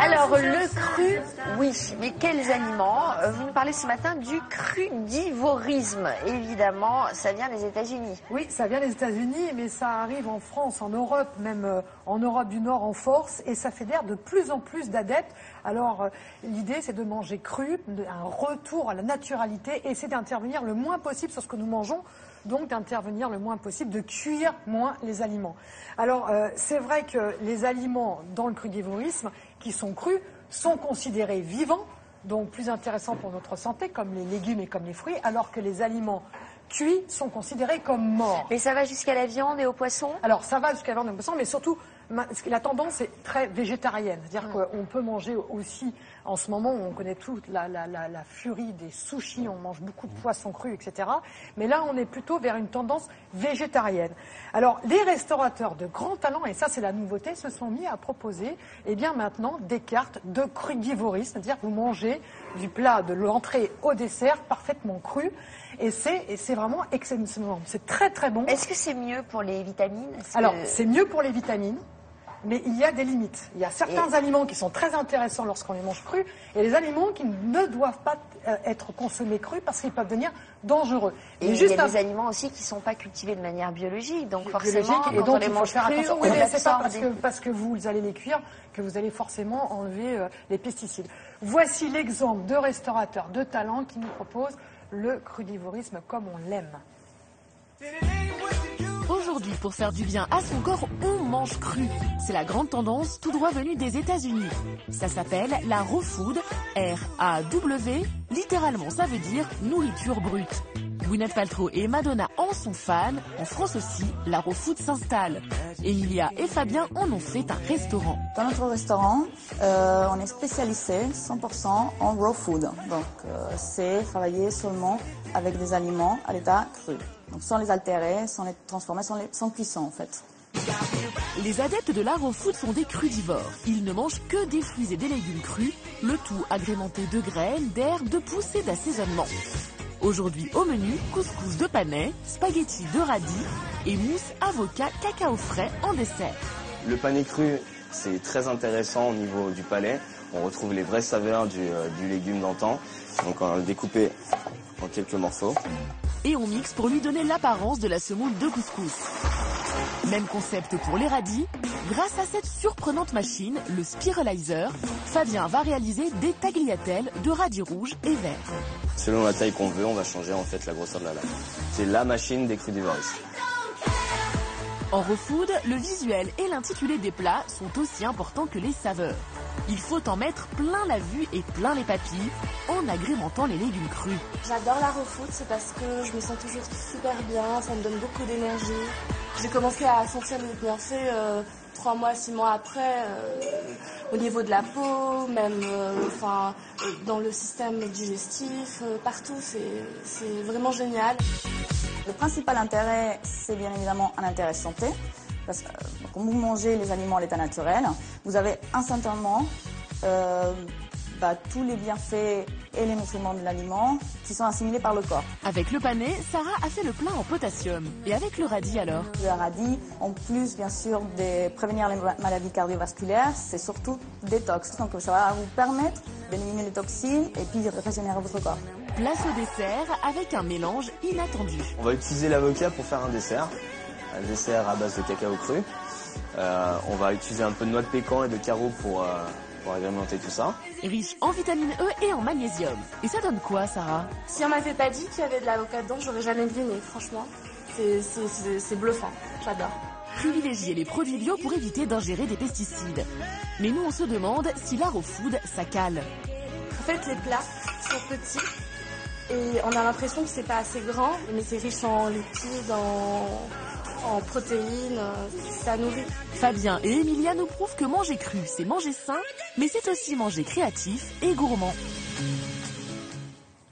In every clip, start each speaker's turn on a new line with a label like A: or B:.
A: Alors, le cru, oui, mais quels aliments? Vous nous parlez ce matin du crudivorisme. Évidemment, ça vient des États-Unis.
B: Oui, ça vient des États-Unis, mais ça arrive en France, en Europe, même en Europe du Nord en force, et ça fédère de plus en plus d'adeptes. Alors, l'idée, c'est de manger cru, un retour à la naturalité, et c'est d'intervenir le moins possible sur ce que nous mangeons, donc d'intervenir le moins possible, de cuire moins les aliments. Alors, c'est vrai que les aliments dans le crudivorisme, qui sont crus, sont considérés vivants, donc plus intéressants pour notre santé, comme les légumes et comme les fruits, alors que les aliments cuits sont considérés comme morts.
A: Mais ça va jusqu'à la viande et au poisson?
B: Alors, ça va jusqu'à la viande et au poisson, mais surtout, la tendance est très végétarienne. C'est-à-dire qu'on peut manger aussi, en ce moment, on connaît toute la furie des sushis, on mange beaucoup de poissons crus, etc. Mais là, on est plutôt vers une tendance végétarienne. Alors, les restaurateurs de grand talent, et ça c'est la nouveauté, se sont mis à proposer, eh bien maintenant, des cartes de crudivorisme, c'est-à-dire que vous mangez du plat, de l'entrée au dessert, parfaitement cru. Et c'est vraiment excellent. C'est très très bon.
A: Est-ce que c'est mieux pour les vitamines?
B: Alors, c'est mieux pour les vitamines, mais il y a des limites. Il y a certains aliments qui sont très intéressants lorsqu'on les mange crus, et les aliments qui ne doivent pas être consommés crus parce qu'ils peuvent devenir dangereux.
A: Et il y a des aliments aussi qui ne sont pas cultivés de manière biologique, donc forcément, quand on les mange crus,
B: oui, mais c'est pas parce que vous allez les cuire que vous allez forcément enlever les pesticides. Voici l'exemple de restaurateurs de talent qui nous proposent le crudivorisme comme on l'aime.
C: Aujourd'hui, pour faire du bien à son corps, on mange cru. C'est la grande tendance tout droit venue des États-Unis. Ça s'appelle la raw food, R-A-W. Littéralement, ça veut dire nourriture brute. Gwyneth Paltrow et Madonna en sont fans. En France aussi, la raw food s'installe. Emilia et Fabien en ont fait un restaurant.
D: Dans notre restaurant, on est spécialisé 100% en raw food. Donc, c'est travailler seulement avec des aliments à l'état cru. Donc, sans les altérer, sans les transformer, sans cuisson en fait.
C: Les adeptes de la raw food sont des crudivores. Ils ne mangent que des fruits et des légumes crus, le tout agrémenté de graines, d'herbes, de pousses et d'assaisonnement. Aujourd'hui au menu, couscous de panais, spaghettis de radis et mousse avocat cacao frais en dessert.
E: Le panais cru, c'est très intéressant au niveau du palais. On retrouve les vraies saveurs du légume d'antan. Donc on va le découper en quelques morceaux.
C: Et on mixe pour lui donner l'apparence de la semoule de couscous. Même concept pour les radis. Grâce à cette surprenante machine, le Spiralizer, Fabien va réaliser des tagliatelles de radis rouges et verts.
E: Selon la taille qu'on veut, on va changer en fait la grosseur de la lame. C'est la machine des crudivoristes.
C: En raw food, le visuel et l'intitulé des plats sont aussi importants que les saveurs. Il faut en mettre plein la vue et plein les papilles en agrémentant les légumes crus.
F: J'adore la raw food, c'est parce que je me sens toujours super bien, ça me donne beaucoup d'énergie. J'ai commencé à sentir les bienfaits 3 mois, 6 mois après, au niveau de la peau, même dans le système digestif, partout, c'est vraiment génial.
D: Le principal intérêt, c'est bien évidemment un intérêt santé. Parce que quand vous mangez les aliments à l'état naturel, vous avez instantanément tous les bienfaits et les nutriments de l'aliment qui sont assimilés par le corps.
C: Avec le panais, Sarah a fait le plein en potassium. Et avec le radis alors?
D: Le radis, en plus bien sûr de prévenir les maladies cardiovasculaires, c'est surtout détox. Donc ça va vous permettre d'éliminer les toxines et puis de régénérer votre corps.
C: Place au dessert avec un mélange inattendu.
E: On va utiliser l'avocat pour faire un dessert à base de cacao cru. On va utiliser un peu de noix de pécan et de carreau pour agrémenter tout ça.
C: Riche en vitamine E et en magnésium. Et ça donne quoi, Sarah?
F: Si on m'avait pas dit qu'il y avait de l'avocat dedans, j'aurais jamais deviné, franchement. C'est bluffant, j'adore.
C: Privilégier les produits bio pour éviter d'ingérer des pesticides. Mais nous, on se demande si la raw food, ça cale.
F: En fait, les plats sont petits et on a l'impression que c'est pas assez grand, mais c'est riche en lipides, en protéines, ça nourrit.
C: Fabien et Emilia nous prouvent que manger cru, c'est manger sain, mais c'est aussi manger créatif et gourmand.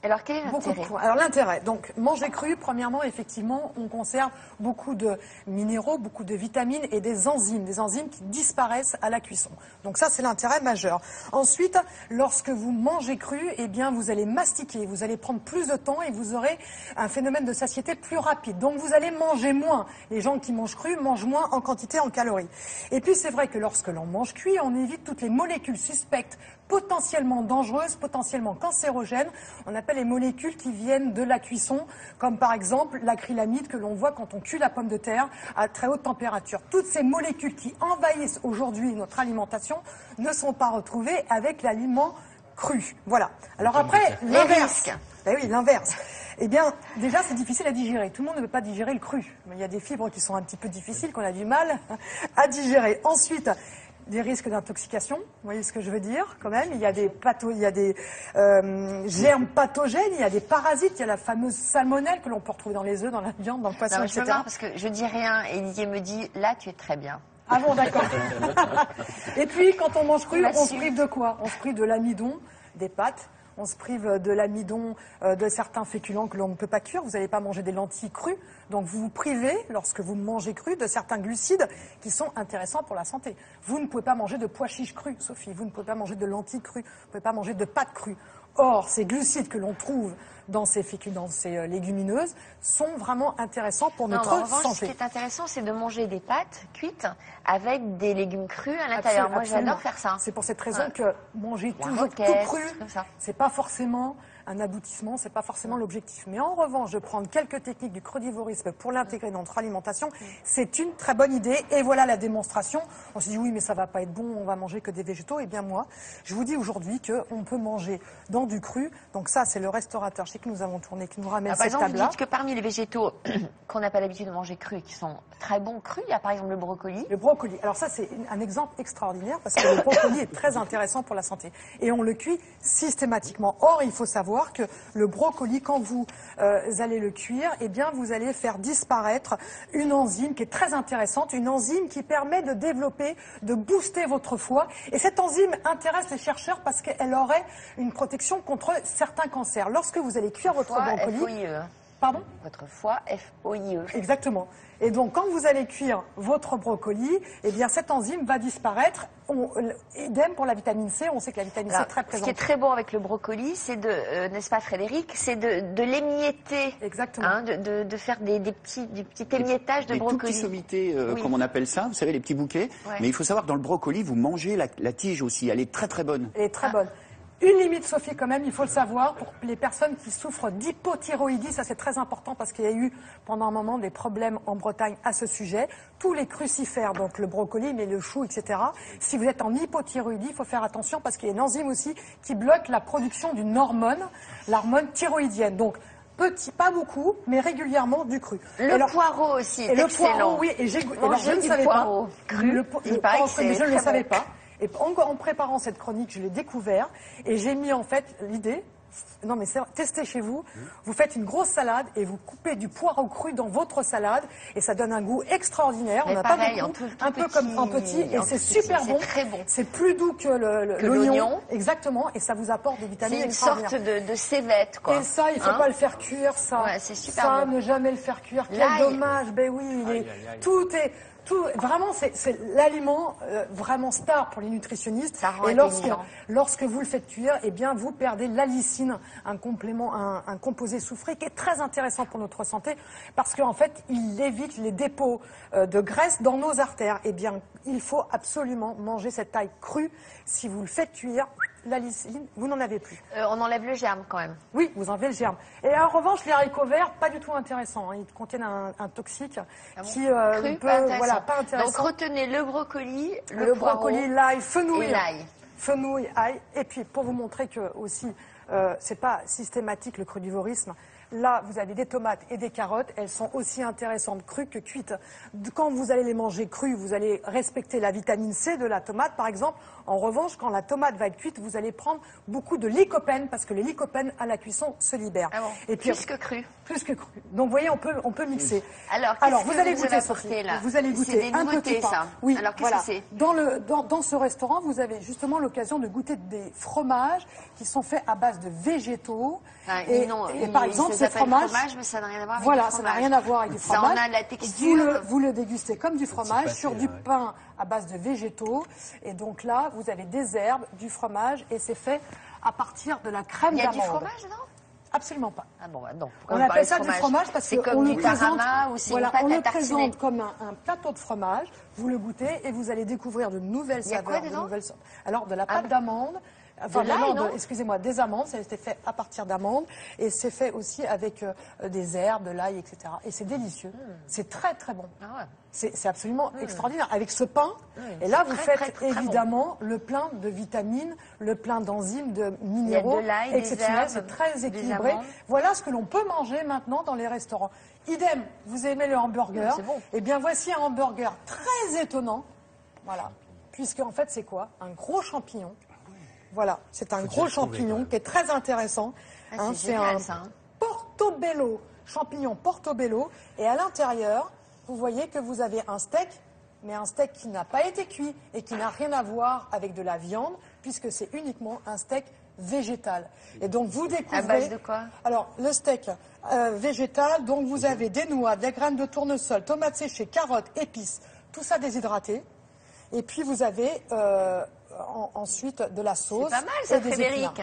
A: Alors, quel est
B: Beaucoup de
A: l'intérêt?
B: points. Alors l'intérêt, donc manger cru, premièrement, effectivement, on conserve beaucoup de minéraux, beaucoup de vitamines et des enzymes qui disparaissent à la cuisson. Donc ça, c'est l'intérêt majeur. Ensuite, lorsque vous mangez cru, eh bien, vous allez mastiquer, vous allez prendre plus de temps et vous aurez un phénomène de satiété plus rapide. Donc vous allez manger moins. Les gens qui mangent cru mangent moins en quantité, en calories. Et puis c'est vrai que lorsque l'on mange cuit, on évite toutes les molécules suspectes, potentiellement dangereuses, potentiellement cancérogènes. On appelle les molécules qui viennent de la cuisson, comme par exemple l'acrylamide que l'on voit quand on cuit la pomme de terre à très haute température. Toutes ces molécules qui envahissent aujourd'hui notre alimentation ne sont pas retrouvées avec l'aliment cru. Voilà. Alors après, l'inverse. Ben oui, l'inverse. Eh bien, déjà, c'est difficile à digérer. Tout le monde ne peut pas digérer le cru. Il y a des fibres qui sont un petit peu difficiles, qu'on a du mal à digérer. Ensuite, des risques d'intoxication, vous voyez ce que je veux dire quand même. Il y a des germes pathogènes, il y a des parasites, il y a la fameuse salmonelle que l'on peut retrouver dans les œufs, dans la viande, dans le poisson,
A: Non,
B: etc.
A: je me marre parce que je dis rien et Didier me dit, là, tu es très bien.
B: Ah bon, d'accord. Et puis, quand on mange cru, on se prive de quoi? On se prive de l'amidon, des pâtes. On se prive de l'amidon, de certains féculents que l'on ne peut pas cuire. Vous n'allez pas manger des lentilles crues. Donc vous vous privez, lorsque vous mangez cru, de certains glucides qui sont intéressants pour la santé. Vous ne pouvez pas manger de pois chiches crus, Sophie. Vous ne pouvez pas manger de lentilles crues. Vous ne pouvez pas manger de pâtes crues. Or, ces glucides que l'on trouve dans ces féculents, dans ces légumineuses, sont vraiment intéressants pour notre santé.
A: Ce qui est intéressant, c'est de manger des pâtes cuites avec des légumes crus à l'intérieur. Moi, j'adore faire ça.
B: C'est pour cette raison que manger toujours tout cru, c'est pas forcément un aboutissement, c'est pas forcément l'objectif. Mais en revanche, de prendre quelques techniques du crudivorisme pour l'intégrer dans notre alimentation, c'est une très bonne idée. Et voilà la démonstration. On se dit oui, mais ça va pas être bon, on va manger que des végétaux. Eh bien moi, je vous dis aujourd'hui qu'on peut manger dans du cru. Donc ça, c'est le restaurateur chez qui nous avons tourné qui nous ramène cette table-là.
A: Vous dites que parmi les végétaux qu'on n'a pas l'habitude de manger crus, qui sont très bons crus, il y a par exemple le brocoli.
B: Le brocoli. Alors ça, c'est un exemple extraordinaire parce que le brocoli est très intéressant pour la santé. Et on le cuit systématiquement. Or, il faut savoir que le brocoli, quand vous allez le cuire, eh bien, vous allez faire disparaître une enzyme qui est très intéressante, une enzyme qui permet de développer, de booster votre foie. Et cette enzyme intéresse les chercheurs parce qu'elle aurait une protection contre certains cancers. Lorsque vous allez cuire votre brocoli...
A: F-O-I-E.
B: Pardon?
A: Votre foie, F-O-I-E.
B: Exactement. Et donc, quand vous allez cuire votre brocoli, eh bien, cette enzyme va disparaître. Idem pour la vitamine C. On sait que la vitamine C est très présente.
A: Ce qui est très bon avec le brocoli, c'est de, n'est-ce pas, Frédéric, c'est de l'émietter.
B: Exactement.
A: Hein, de faire des petits émiettages de brocoli.
G: Des tout petits sommités, comme on appelle ça, vous savez, les petits bouquets.
A: Ouais.
G: Mais il faut savoir que dans le brocoli, vous mangez la tige aussi. Elle est très très bonne.
B: Elle est très bonne. Une limite, Sophie, quand même, il faut le savoir, pour les personnes qui souffrent d'hypothyroïdie, ça c'est très important parce qu'il y a eu pendant un moment des problèmes en Bretagne à ce sujet. Tous les crucifères, donc le brocoli, mais le chou, etc. Si vous êtes en hypothyroïdie, il faut faire attention parce qu'il y a une enzyme aussi qui bloque la production d'une hormone, l'hormone thyroïdienne. Donc, pas beaucoup, mais régulièrement du cru.
A: Le poireau aussi,
B: et
A: le poireau,
B: oui, et je ne savais pas.
A: Cru,
B: le
A: il paraît que c'est
B: je ne le
A: très
B: savais
A: bon.
B: pas. Et en préparant cette chronique, je l'ai découvert et j'ai mis en fait l'idée, non mais testez chez vous, vous faites une grosse salade et vous coupez du poireau cru dans votre salade et ça donne un goût extraordinaire.
A: Mais
B: on n'a
A: pareil,
B: pas beaucoup,
A: un
B: peu comme en petit et c'est super bon.
A: C'est très bon.
B: C'est plus doux que l'oignon. Exactement, et ça vous apporte des vitamines extraordinaires.
A: C'est une sorte de cévette, quoi.
B: Et ça, il ne faut pas le faire cuire, ça.
A: Ouais, c'est super
B: ça,
A: bon.
B: ne jamais le faire cuire. Quel
A: L'ail.
B: dommage. Ben oui, vraiment, c'est l'aliment vraiment star pour les nutritionnistes.
A: Ça rend
B: et
A: intelligent.
B: lorsque vous le faites cuire, eh bien, vous perdez l'allicine, un complément, un composé soufré qui est très intéressant pour notre santé parce qu'en fait, il évite les dépôts de graisse dans nos artères. Eh bien, il faut absolument manger cette ail crue. Si vous le faites cuire, l'allicine, vous n'en avez plus.
A: On enlève le germe quand même.
B: Oui, vous enlevez le germe. Et en revanche, les haricots verts, pas du tout intéressants. Hein. Ils contiennent un toxique qui
A: Cru,
B: peut,
A: pas intéressant.
B: voilà, pas intéressant.
A: Donc retenez le brocoli,
B: le
A: poireau
B: brocoli, l'ail,
A: et l'ail.
B: Fenouil, ail. Et puis pour vous montrer que aussi, c'est pas systématique le crudivorisme. Là, vous avez des tomates et des carottes. Elles sont aussi intéressantes crues que cuites. Quand vous allez les manger crues, vous allez respecter la vitamine C de la tomate, par exemple. En revanche, quand la tomate va être cuite, vous allez prendre beaucoup de lycopène, parce que les lycopènes à la cuisson se libèrent.
A: Ah bon,
B: et puis,
A: plus que cru.
B: Plus que cru. Donc, vous voyez, on peut mixer.
A: Alors,
B: vous allez goûter, Sophie.
A: là
B: Vous allez goûter
A: des
B: un
A: nouveautés,
B: petit pain.
A: ça.
B: Oui,
A: alors, qu'est-ce que c'est?
B: Dans ce restaurant, vous avez justement l'occasion de goûter des fromages qui sont faits à base de végétaux. Et par exemple, ces fromages,
A: mais ça n'a rien à voir avec
B: voilà,
A: du fromage.
B: ça n'a rien à voir avec du fromage.
A: Ça en a la texture.
B: Vous le dégustez comme du fromage sur du pain à base de végétaux. Et donc là, vous avez des herbes, du fromage, et c'est fait à partir de la crème d'amande.
A: Il y a du fromage dedans?
B: Absolument pas.
A: Ah bon, non.
B: On appelle ça du fromage parce
A: c'est
B: qu'on
A: comme
B: le
A: du
B: présente,
A: tarama ou c'est
B: voilà,
A: une pâte
B: on
A: à
B: le
A: tartiner.
B: présente comme un plateau de fromage. Vous le goûtez et vous allez découvrir de nouvelles saveurs.
A: Il y a quoi dedans?
B: Alors de la pâte d'amande. Enfin, excusez-moi, des amandes, ça a été fait à partir d'amandes et c'est fait aussi avec des herbes, de l'ail, etc. Et c'est délicieux. C'est très très bon.
A: Ah ouais.
B: C'est absolument extraordinaire. Avec ce pain, et là vous faites évidemment le plein de vitamines, le plein d'enzymes, de minéraux exceptionnels. C'est très équilibré. Voilà ce que l'on peut manger maintenant dans les restaurants. Idem, vous aimez le hamburger?
A: C'est bon.
B: Eh bien voici un hamburger très étonnant. Voilà. Puisque en fait c'est quoi? Un gros champignon. Voilà, c'est un gros champignon qui est très intéressant.
A: C'est un
B: portobello, champignon portobello. Et à l'intérieur, vous voyez que vous avez un steak, mais un steak qui n'a pas été cuit et qui n'a rien à voir avec de la viande, puisque c'est uniquement un steak végétal. Et donc vous découvrez...
A: À base de quoi?
B: Alors, le steak végétal, donc vous avez des noix, des graines de tournesol, tomates séchées, carottes, épices, tout ça déshydraté. Et puis vous avez... ensuite de la sauce.
A: C'est pas mal ça, Frédéric.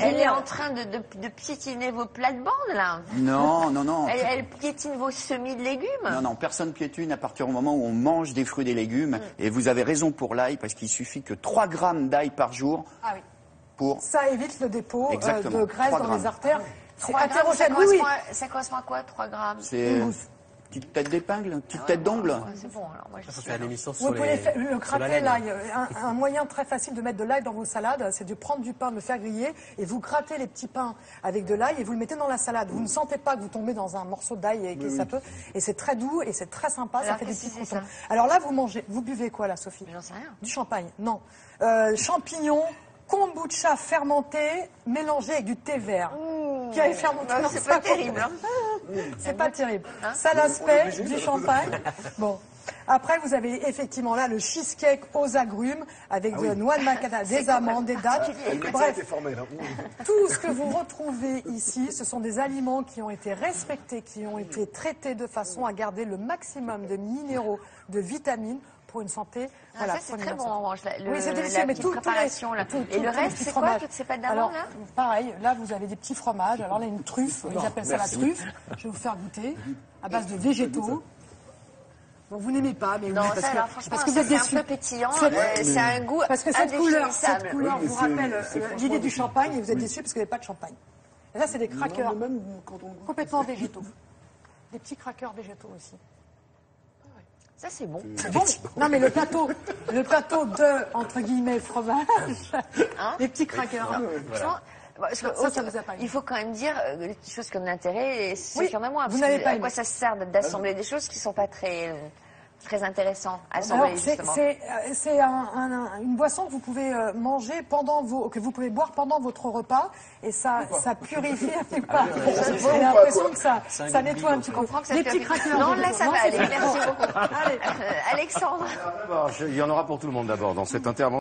A: Elle est en train de piétiner vos plates-bandes là.
G: Non, non, non.
A: Elle piétine vos semis de légumes.
G: Non, non, personne piétine à partir du moment où on mange des fruits et des légumes. Et vous avez raison pour l'ail, parce qu'il suffit que 3 grammes d'ail par jour pour...
B: Ça évite le dépôt de graisse dans les artères.
A: C'est athérogène. Ça correspond à quoi, 3 grammes?
G: C'est... Petite tête d'épingle, petite tête d'ongle.
A: C'est bon, alors moi je
H: faut faire une émission
B: vous pouvez le craquer l'ail. Un moyen très facile de mettre de l'ail dans vos salades, c'est de prendre du pain, de le faire griller, et vous grattez les petits pains avec de l'ail et vous le mettez dans la salade. Vous ne sentez pas que vous tombez dans un morceau d'ail et c'est très doux et c'est très sympa, ça fait des petits croutons. Alors là, vous buvez quoi là, Sophie?
A: J'en sais rien.
B: Du champagne? Non. Champignons, kombucha fermenté, mélangé avec du thé vert. Qui a fermenté.
A: C'est pas terrible.
B: C'est pas terrible. Ça l'aspect du champagne. Bon. Après, vous avez effectivement là le cheesecake aux agrumes avec des noix de macadamia, des amandes, des dattes. Bref, tout ce que vous retrouvez ici, ce sont des aliments qui ont été respectés, qui ont été traités de façon à garder le maximum de minéraux, de vitamines pour une santé.
A: Voilà, ça c'est très bon en revanche.
B: Oui, c'est délicieux, mais tout
A: préparation là. Et le reste, c'est quoi, toutes ces pâtes d'amande là?
B: Pareil, là vous avez des petits fromages. Alors là, une truffe, ils appellent ça la truffe. Je vais vous faire goûter à base de végétaux. Bon, vous n'aimez pas, mais
A: non,
B: oui,
A: parce que vous êtes déçus. C'est un peu pétillant, c'est un goût
B: parce que cette couleur vous rappelle l'idée du champagne et vous êtes déçus parce qu'il n'y avait pas de champagne. Et là, c'est des crackers complètement végétaux. Des petits crackers végétaux aussi.
A: Ça, c'est bon.
B: C'est bon. Non, mais le plateau de, entre guillemets, fromage, les petits crackers.
A: Voilà. Parce que, ça vous a pas il faut quand même dire les choses comme l'intérêt, c'est quand même moi.
B: Vous n'avez pas
A: à quoi ça sert d'assembler des choses qui ne sont pas très intéressantes à assembler, justement.
B: C'est une boisson que vous pouvez manger que vous pouvez boire pendant votre repas et ça purifie un petit peu. J'ai l'impression que ça nettoie un petit peu.
A: Les petits craqueurs. Non, là ça va aller. Merci beaucoup. Alexandre.
H: Il y en aura pour tout le monde d'abord dans cette intervention.